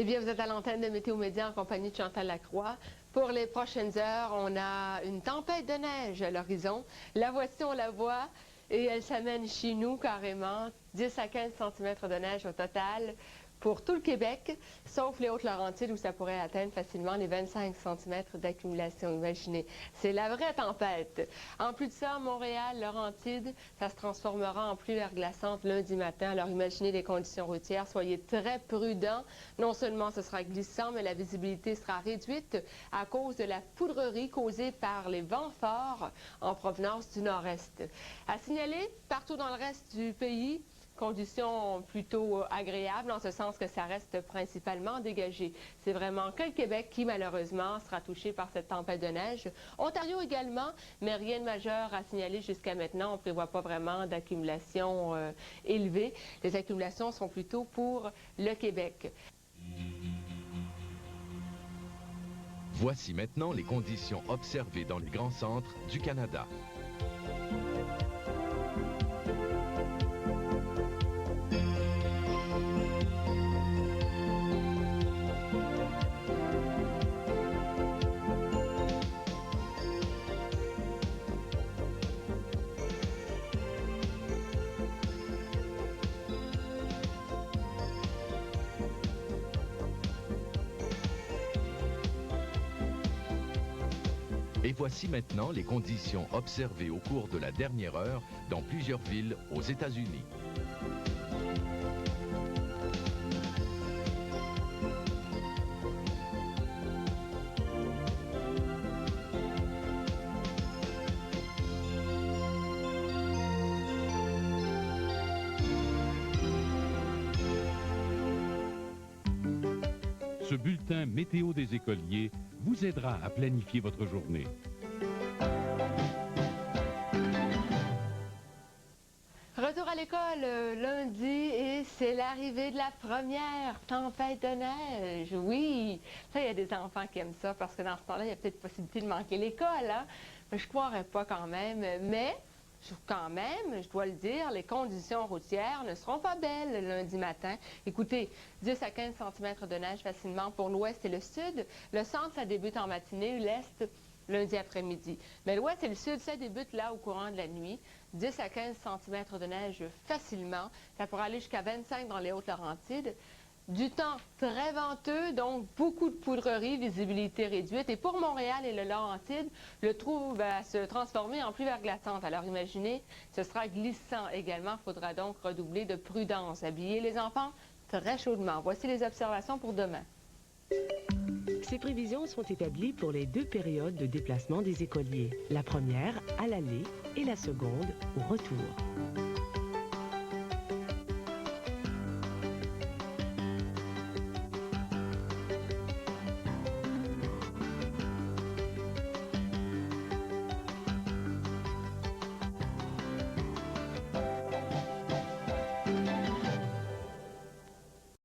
Eh bien, vous êtes à l'antenne de Météo Média en compagnie de Chantal Lacroix. Pour les prochaines heures, on a une tempête de neige à l'horizon. La voici, on la voit, et elle s'amène chez nous carrément. 10 à 15 cm de neige au total pour tout le Québec, sauf les Hautes-Laurentides où ça pourrait atteindre facilement les 25 cm d'accumulation. Imaginez, c'est la vraie tempête. En plus de ça, Montréal, Laurentides, ça se transformera en pluie verglaçante lundi matin. Alors imaginez les conditions routières, soyez très prudents. Non seulement ce sera glissant, mais la visibilité sera réduite à cause de la poudrerie causée par les vents forts en provenance du nord-est. À signaler, partout dans le reste du pays, conditions plutôt agréables, en ce sens que ça reste principalement dégagé. C'est vraiment que le Québec qui, malheureusement, sera touché par cette tempête de neige. Ontario également, mais rien de majeur à signaler jusqu'à maintenant. On ne prévoit pas vraiment d'accumulation élevée. Les accumulations sont plutôt pour le Québec. Voici maintenant les conditions observées dans les grands centres du Canada. Et voici maintenant les conditions observées au cours de la dernière heure dans plusieurs villes aux États-Unis. Ce bulletin météo des écoliers vous aidera à planifier votre journée. Retour à l'école lundi et c'est l'arrivée de la première tempête de neige. Oui, ça, il y a des enfants qui aiment ça parce que dans ce temps-là, il y a peut-être possibilité de manquer l'école, hein? Mais je ne croirais pas quand même. Mais quand même, je dois le dire, les conditions routières ne seront pas belles le lundi matin. Écoutez, 10 à 15 cm de neige facilement pour l'ouest et le sud. Le centre, ça débute en matinée, l'est, lundi après-midi. Mais l'ouest et le sud, ça débute là au courant de la nuit. 10 à 15 cm de neige facilement. Ça pourra aller jusqu'à 25 dans les Hautes-Laurentides. Du temps très venteux, donc beaucoup de poudrerie, visibilité réduite. Et pour Montréal et le Laurentide, le trou va se transformer en pluie verglaçante. Alors imaginez, ce sera glissant également. Il faudra donc redoubler de prudence. Habiller les enfants très chaudement. Voici les observations pour demain. Ces prévisions sont établies pour les deux périodes de déplacement des écoliers. La première à l'aller et la seconde au retour.